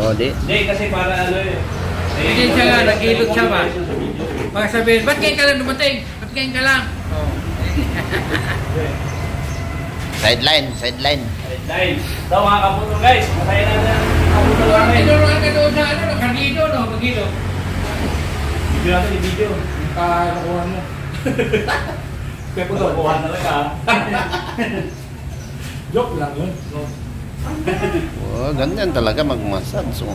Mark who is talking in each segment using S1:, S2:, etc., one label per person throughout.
S1: Oh, di.
S2: Hindi, kasi para ano eh.
S3: Hindi siya nga, nag-ilot siya ba? Baka sabihin, ba't ngayon ka lang dumating? Ba't ngayon ka lang? Oh.
S1: Sideline, sideline.
S2: Sideline. So mga kaputol guys, masaya na na kaputol namin.
S3: Tinuruan ka doon sa ano, kanino, no? Magino.
S2: Video natin yung video.
S3: Kakuha mo.
S2: Kaya putol, kuha talaga ha.
S3: Joke lang yun.
S1: Oh, ganyan talaga mag-massage. So.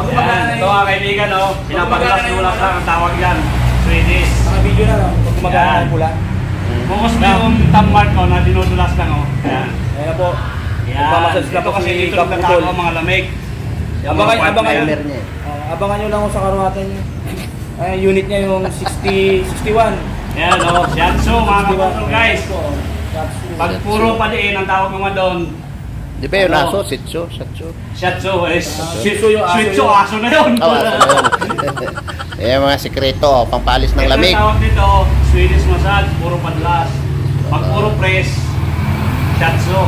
S2: Yan, ito mga kaibigan, oh. Pinapagulas-gulas lang ang tawag yan. Swedish.
S4: Mga video na lang, pag gumagana ng pula.
S2: Bukos na yung thumb mark ko na dinudulas lang, oh. Yan.
S4: Ayan na po.
S2: Yan.
S4: Magpamassage na
S2: Ito
S4: po
S2: kasi
S4: si
S2: dito nagtatago ang mga lamig. Yung mga part na yan.
S1: Timer niya.
S4: Abangan nyo lang kung sa karuhatan nyo. Ay, unit niya yung 61.
S2: Yan, oh. Shiatsu, mga kaputol guys. Pag puro padiin ang tawag naman doon.
S1: Di ba yung
S2: Ano?
S1: aso? Sitso? Satso?
S2: Shiatsu is
S4: Shih Tzu yung aso
S2: Shih Tzu,
S4: yun.
S2: aso na yun.
S1: Oh, aso na yun. Eh, mga sikreto, oh, pampalis ng lamig.
S2: Ito ang tawag dito, Swedish massage, puro padlas. Pag puro press, Shiatsu.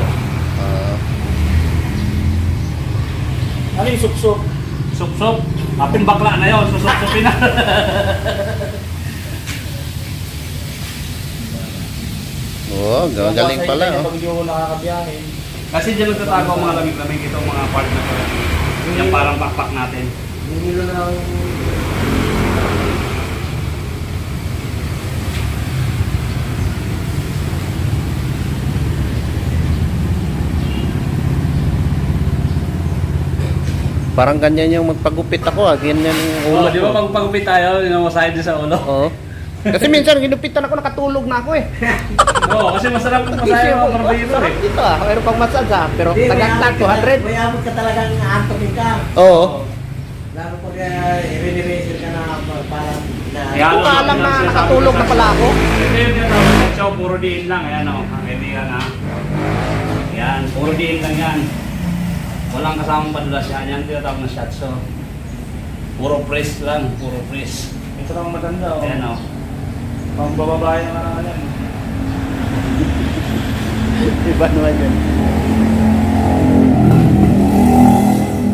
S4: Ano yung suksok?
S2: Sup-sup. Apin bakla na yun, susup-supin na.
S1: Oh, galing pala. Oh.
S4: Pag hindi mo nakakabiyahe.
S2: Kasi dyan nagtatago ang mga lamig-lamig itong mga part na to. Yung parang backpack natin.
S4: Hindi nyo na
S1: Parang ganyan yung magpagupit ako. Ganyan yung ulo
S2: Oh, di ba
S1: ko.
S2: pag pagupit tayo, minamasahe din sa ulo?
S1: Oo. Kasi minsan ginupitan ako, nakatulog na ako eh.
S2: Oo, kasi masarap kung masahe mga karbiro eh.
S1: Dito ah, mayroon pang massage ah. Pero tagaktak, 200.
S5: May amot ka talagang aantokin ka.
S1: Oo.
S5: Lalo pag i-reserve ka na parang na...
S2: Yan,
S1: Ito ka alam na nakatulog na pala ako.
S2: Ito yung tinatawag sa show, puro diin lang. Ayan o, ang kaibigan ha. Yan, puro diin lang yan. Walang kasamang padulas yan. Yan tinatawag na shiatsu. Puro press lang, puro press.
S4: ito lang matanda. Oh.
S2: Ayan o.
S4: Pang bababae na yan.
S1: Iba naman yun.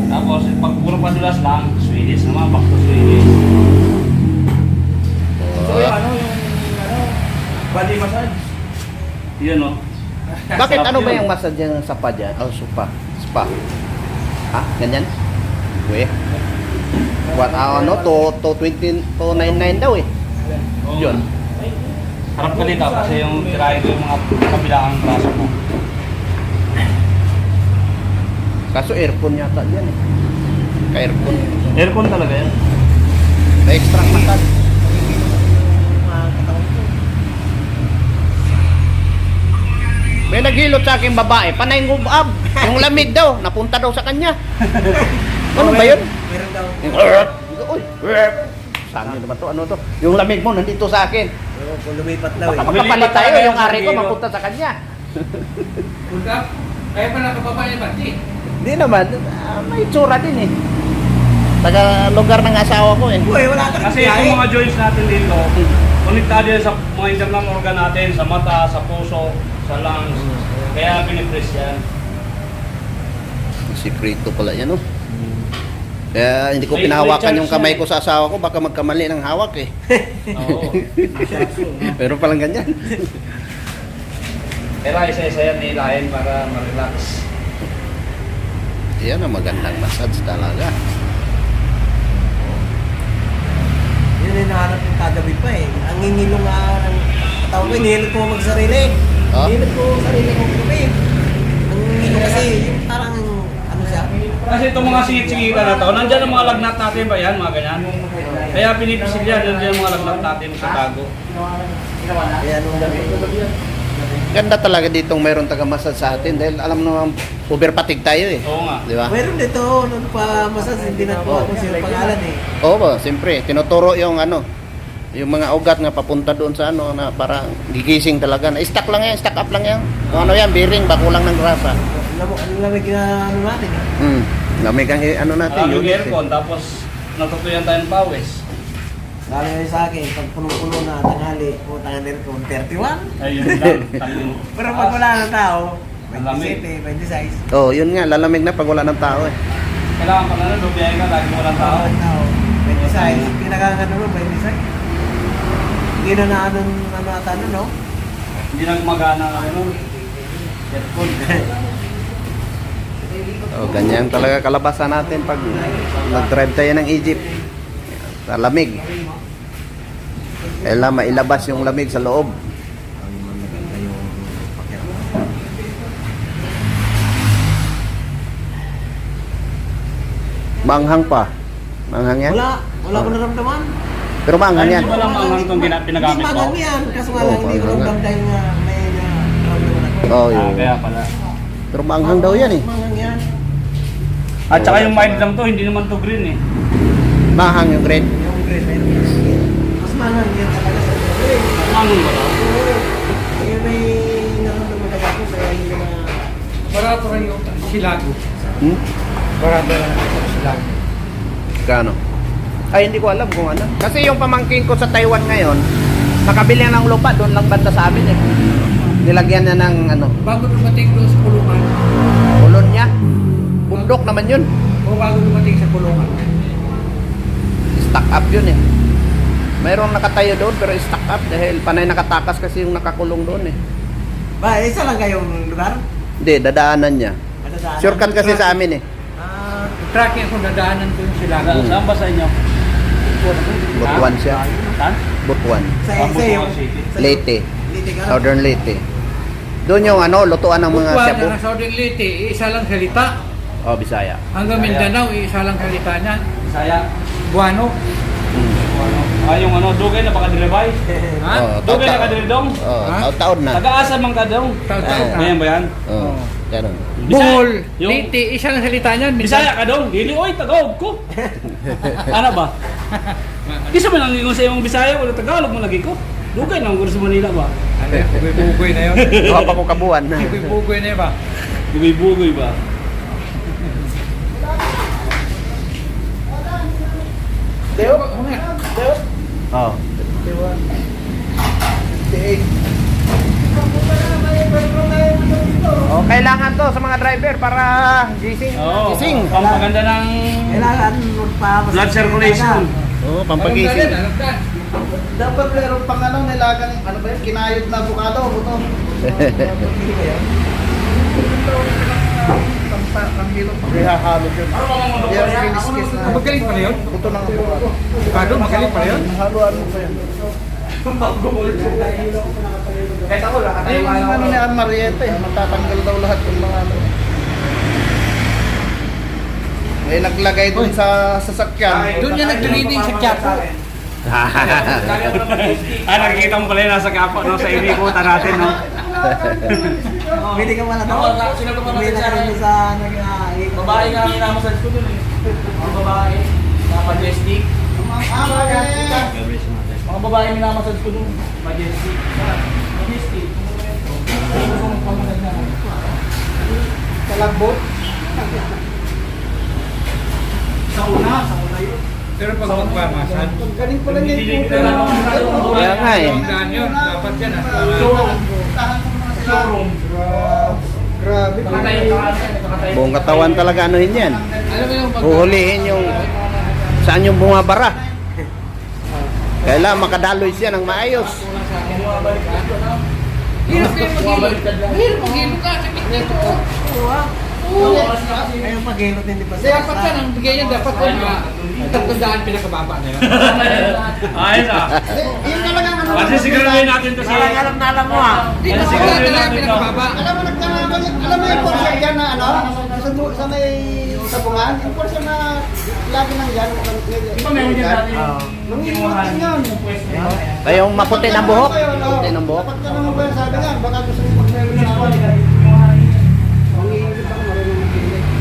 S2: Tapos, pag puro padulas lang, Swedish naman, back to Swedish.
S4: So yung ano, body massage.
S2: Yun o.
S1: Bakit
S2: Sarap
S1: ano ba
S2: yun.
S1: yung massage yung spa dyan? Oh, spa. Spa. Ha? Ganyan? Uwe. What, ano? 299 daw eh.
S2: Oo.
S1: Yun.
S2: Harap ka dito kasi yung tirahin ko yung mga kabilang braso mo.
S1: Kaso aircon yata yan eh. Ka-aircon.
S2: Aircon talaga yan.
S1: May extra massage. May naghilot sa aking babae, panay ng ab. Yung lamig daw, napunta daw sa kanya. Ano ba yun?
S5: Meron daw.
S1: Uy, saan yun naman to? Ano to? Yung lamig mo nandito sa akin.
S5: Oo, kung lumipat daw eh.
S1: Baka magkapalit tayo, yung ari ko mapunta sa kanya.
S3: Punta? Kaya pala kababae ba? Di.
S1: Hindi naman, may tsura din eh. Taga lugar ng asawa ko eh.
S5: Uy, wala ka
S2: Kasi itong mga joints natin dito, konektado yan sa mga internal organ natin, sa mata, sa puso, sa lungs. Kaya pinipress yan.
S1: Sikreto pala yan oh. Kaya hindi ko
S2: May
S1: pinahawakan yung
S2: charge
S1: kamay
S2: yan.
S1: ko sa asawa ko, baka magkamali ng hawak eh.
S2: Oo.
S1: Pero palang ganyan.
S2: Pero isa-isa yan nilahin para ma-relax.
S1: Yan ang magandang massage talaga.
S5: Yun yung nahanap yung kagabi pa eh. Ang ngingilo nga ng katawan ko, inihilot ko magsarili.
S1: Oh?
S5: Inihilot ko sarili ko gabi. Ang ngingilo kasi, yung parang ano siya.
S2: Kasi itong mga singit-singitan na to, nandyan ang mga lagnat natin ba yan, mga ganyan. Kaya pinipisil yan, nandyan ang mga lagnat natin sa tago.
S5: Kaya nung gabi.
S1: Ganda talaga ditong mayroong taga-massage sa atin dahil alam naman overpatig tayo eh.
S2: Oo nga.
S1: Di ba?
S5: Meron dito, nung pa masas, hindi na po ako siya pangalan eh.
S1: Oo ba, siyempre, tinuturo yung ano, yung mga ugat nga papunta doon sa ano na para gigising talaga. Na stack lang yan, stack up lang yan. Kung ano yan, bearing, bakulang ng grasa.
S5: Ano lamig na ano natin eh.
S1: Lamig ang ano natin,
S2: Yung
S1: unit eh.
S2: aircon, tapos natutuyan tayo ng pawis.
S5: Sabi nga sa akin, pag puno-puno na tanghali, putangan din ko, 31.
S2: Ayun lang.
S5: Pero pag wala ng tao,
S2: Lamig.
S5: 27, 26.
S1: Oh, yun nga, lalamig na pag wala ng tao eh.
S2: Kailangan pa na lubiyahe ka, lagi walang tao.
S5: 26. Pinakagano mo, 26. Hindi na ano ata no?
S2: Hindi na gumagana ang ano. Aircon.
S1: Oh, ganyan talaga kalabasan natin pag nag-drive tayo ng Egypt. Sa lamig. Kailangan mailabas yung lamig sa loob.
S5: Ang maganda yung pakiramdam.
S1: Maanghang pa. Maanghang yan?
S5: Wala ko naramdaman.
S1: Pero maanghang yan.
S2: Hindi ba lang manghang itong pinagamit
S5: Hindi
S2: mo?
S5: magang yan. Kaso nga lang, hindi ko
S1: magang.
S5: ramdam dahil nga may naramdaman ako.
S1: Oh, yun.
S2: Kaya pala.
S1: Pero maanghang daw yan eh.
S5: Magang yan.
S2: At saka yung mild lang to, hindi naman to green eh.
S1: Maanghang yung grade.
S5: Yung green, mas magang yan talaga sa green.
S2: Manghang ba to?
S5: Eh, may naramdaman talaga ako kaya hindi na...
S3: Barato rin yung silago.
S1: Hmm?
S3: Barato rin yung silago.
S1: Kano? Ay, hindi ko alam kung ano. Kasi yung pamangkin ko sa Taiwan ngayon, nakabili ng lupa doon lang banda sa amin eh. Nilagyan niya ng ano,
S3: Bago dumating doon sa kulungan.
S1: kulon niya. Bundok naman yun.
S3: O bago dumating sa kulungan.
S1: Stuck up yun eh. Mayroong nakatayo doon pero stuck up dahil panay nakatakas kasi yung nakakulong doon eh.
S5: Ba, isa lang kayong lugar?
S1: Hindi, dadaanan niya.
S5: Madadaanan?
S1: Shortcut kasi sa amin eh.
S5: Ah,
S3: Tracking ako nadaanan ko yung silago.
S2: Saan ba sa inyo?
S1: Butuan siya.
S2: Saan?
S1: Butuan.
S5: sa yung... sa-
S1: Leyte.
S5: Leyte ka?
S1: Southern Leyte. Doon yung ano, lutuan ng mga
S3: Butuan
S1: shabu.
S3: na sa Southern Leyte, isa lang salita.
S1: Oh, Bisaya.
S3: Hanggang Mindanao, isa lang salita niyan.
S2: Saya.
S3: Buano.
S2: Yung ano, dugay na baka diribay.
S3: Ha?
S1: Oh,
S2: Dugay na
S1: taon-taon.
S2: kadiridong.
S1: Oh,
S3: Ha?
S1: taon-taon na.
S2: Taga-asa man ka daw.
S3: Taon-taon na.
S2: Ganyan ba yan?
S1: Oh, ganun.
S3: Bohol,
S2: Yung-
S3: Leyte, isa lang salita niyan.
S2: Bisaya ka daw. Dili, oy, Tagalog ko. Ano ba? Kisa mo lang yung sa iyong Bisaya, wala Tagalog mo lagi ko. Dugay na ang sa Manila ba?
S3: Ano, bugoy na yun.
S1: Gawa pa ko kabuan.
S3: Bugoy na yun ba?
S2: Bugoy ba?
S3: Deo?
S1: Oh. Oh, kailangan to sa mga driver para gising.
S2: Oo.
S1: Gising.
S2: Pampaganda ng
S5: Kailangan pa...
S2: blood circulation.
S1: Oh, pampagising. Dapat meron pang ano, nilagang, ano ba yun, kinayod na avocado, buto. Ihahalo yun. Yan, kiniskis na.
S3: Magaling pala yun?
S1: Buto ng avocado.
S3: Avocado, magaling pala yun?
S1: Haluan mo pa yan.
S2: Kahit ako lahat.
S1: Ay, yung ano ni Ann Marieta eh, matatanggal daw lahat ng mga ano. May naglagay dun sa sasakyan.
S3: Doon niya nag-reading sa Quiapo.
S2: Nakikita mo pala yung nasa kapo, no? Sa inikutan natin, no?
S5: Pwede ka pala to. Pwede ka rin sa...
S2: Babae nga ang inamasad ko dun, eh. Mga babae, mga majestic. Mga babae minamasad ko dun. Majestic. Majestic.
S1: Kalagbot.
S2: Sa una yun.
S3: Pero pag magpamasan,
S1: Galing pala niya yung
S2: Kaya
S1: nga eh.
S3: tandaan yun, dapat yan ah.
S2: Showroom.
S1: Grabe.
S2: Nakatayo.
S1: Buong katawan talaga anuhin yan.
S3: Alam mo yung
S1: Huhulihin yung saan yung bumabara. Kailangan makadaloy siya ng maayos.
S3: Hirap kayo mag-ilog. Hirap mag-ilog ka. Sakit nito.
S5: Ayun pag-ilot hindi pa
S3: Dapat yan, ang bigay niya dapat ko na 300 pinakababa na yun.
S2: Ayos ah.
S1: Yun talaga ano.
S2: Kasi siguraduhin natin to si...
S5: Alam na alam mo ah.
S3: Hindi, 300 na lang pinakababa.
S1: Alam mo yung portion dyan na ano? Sa may sabungan, yung portion na lagi nang yan.
S2: Di ba meron dyan natin
S1: Nangimutan yun.
S3: Ay, yung maputi ng buhok.
S1: Maputi ng buhok. Dapat ka naman ba yung sabi nga, baka gusto mo mag-meron na ako.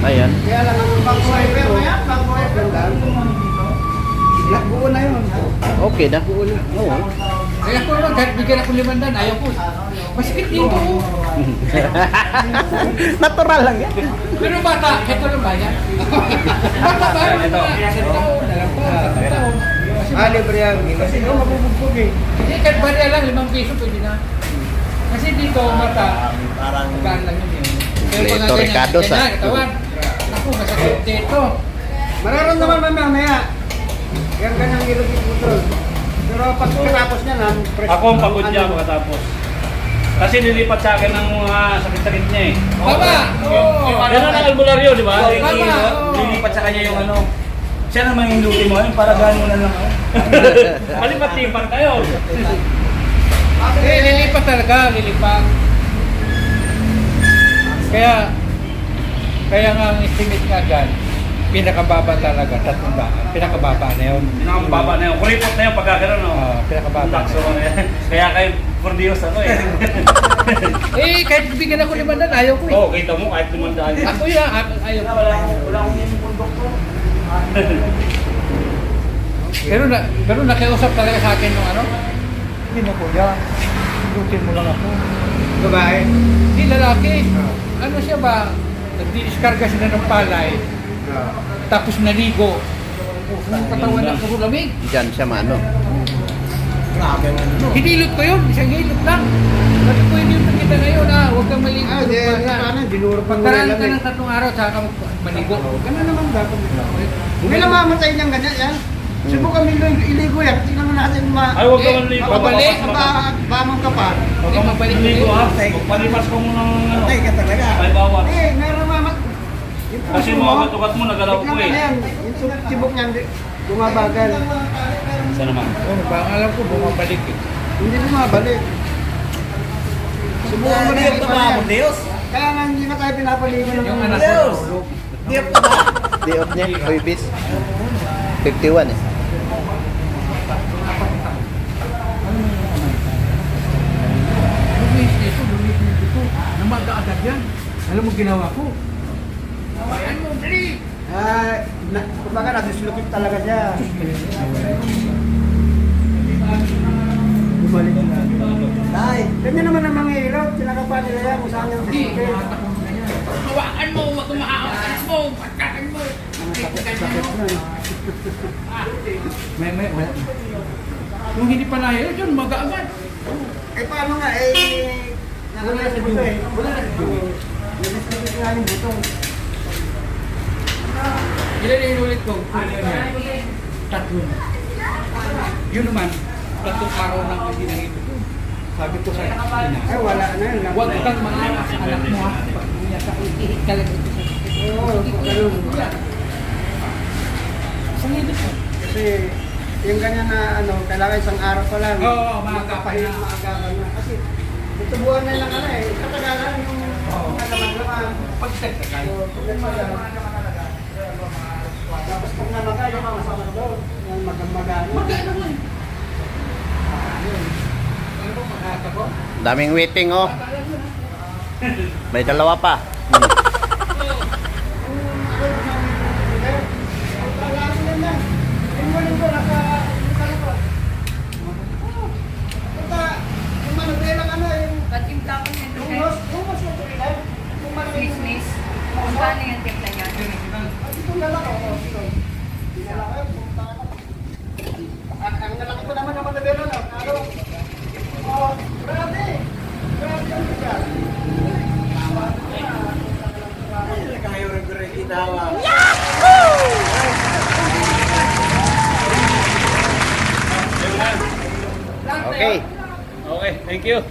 S1: Ayan. Kaya lang ang pang-wiper na yan, pang-wiper lang. Buo na yun. Okay na. Oo.
S3: Kaya ko naman, kahit bigyan ako 500, ayaw ko. Masikit dito.
S1: Natural lang yan.
S3: Pero bata, ito lang ba yan? Bata ba?
S2: Ito.
S3: Isang taon, dalawang taon, tatlong taon.
S1: Libre yan. Kasi ikaw mabubugbog eh.
S3: Hindi, kahit barya lang, 5 piso pwede na. Kasi dito, mata,
S5: Parang...
S3: magaan lang yun eh.
S1: Leto Ricardo sa.
S3: Katawan. Ako, masakit dito.
S5: Mararamdaman mo mamaya. Yan ganyang ilog yung putol. Pero pag katapos niya na,
S2: Ako ang pagod niya pagkatapos. Kasi nilipat sa akin ng mga sakit-sakit niya eh.
S3: Tama!
S2: Ganun ang albularyo, di ba?
S3: Tama!
S4: Lilipat sa kanya yung ano. Siya naman yung luti mo, yung para gano'n mo na lang.
S2: Palipat-lipat kayo.
S3: Lilipat talaga, lilipat. Kaya nga ang estimate nga dyan, pinakababa talaga, 300. Pinakababa na yun.
S2: Pinakababa na yun. Kuripot na yun pagka gano'n, no?
S3: Pinakababa.
S2: Takso na yan. Kaya kayo, for Dios ako eh.
S3: Kahit bigyan ako 500, ayaw ko eh.
S2: Oo, kita mo kahit 500.
S3: Ako yan, ayaw ko.
S5: wala akong yung bundok ko.
S3: Pero nakiusap talaga sa akin nung ano,
S4: Hindi mo kuya. Lutin mo lang ako.
S5: Babae.
S3: hindi lalaki. Ano siya ba? Nagdi-diskarga sila ng palay, tapos naligo. Yung katawan ng puro lamig.
S1: Diyan siya maano.
S5: Grabe ang ano.
S3: Hinilot ko yun, isang hilot lang. Sabi ko yun yung nakita ngayon huwag kang maligo.
S5: Ah, di, paano? Dinuro pa mo
S3: Pagkaraan ka
S5: lamig.
S3: ng 3 araw, saka ka maligo.
S5: Ganun naman dapat. Hindi na mamatay niyang ganyan yan. Subukan mo iligo yan. Tingnan mo natin
S2: Ay, huwag ka manligo.
S3: babalik.
S5: Bamang ka pa.
S2: Huwag ka manligo ha. Palipas ko muna ng ano.
S5: Patay ka talaga.
S2: Ay, bawat.
S5: Meron mamat. Yung
S2: Kasi
S5: puso
S2: mga ugat mo, nagalaw ko
S5: tignan mo
S2: eh.
S5: yan. Yung tibok niyan, bumabagal.
S2: Saan naman?
S3: Oh, baka alam ko, bumabalik eh.
S5: Hindi bumabalik. Subukan mo na
S4: Diyos
S5: yung
S4: na ba ako, Diyos?
S5: Kaya nga hindi na tayo pinapaligo ng
S3: Yung
S5: mga
S3: anak
S4: Diyos!
S3: ko,
S4: Diyos na ba?
S1: Day off niya, Huibis. 51 eh.
S3: lumis dito. Namaga-agad yan. Alam mo ginawa ko? Ayan mo, dali!
S5: Kumbaga nadislocate talaga siya. Bumalik na.
S4: Tay!
S5: Ganyan naman ang mga ilaw. Sinakapa nila yan kung saan yung
S3: Hindi,
S5: dislocate.
S3: hawakan mo na yan. Hawakan mo, wag kang maaawakan mo, pagkaan mo.
S5: Sakit na eh.
S3: May. Nung hindi pa nahirap yun, maga-agad.
S5: Eh paano nga eh. Wala na si buto eh. Wala na si buto. Nadislocate nga yung butong.
S3: Ilan yung inulit ko? 3 na. Yun naman, 3 araw nang hindi nahito ko. Sabi ko sa ina,
S5: Eh wala na yun.
S3: huwag kang maanak sa anak mo ha. Pag umiyak ako, ihit ka lang ito sa
S5: Oo, ganun.
S3: Isang hilot mo.
S5: Kasi yung ganyan na ano, kailangan isang araw pa lang.
S3: Oo, maaga pa
S5: Papahin,
S3: na.
S5: maaga pa na. Kasi ito buwan na lang ano eh. Katagalan yung nagalaman.
S3: Pagtagtagal.
S5: Tapos pag namaga, yung mga masama doon. Yung magamaga.
S3: Magkano mo eh? Ano ba makaka ko?
S1: Daming waiting oh. May dalawa pa.
S6: Ba't yung tapon yan doon? Business. Kung paano yung timpla niya?
S5: Ang lalaki ko naman naman na belo na. Ano? Oh, grabe! Grabe ang bigat.
S4: Kayo rin ginawa.
S1: Okay.
S2: Okay, thank you.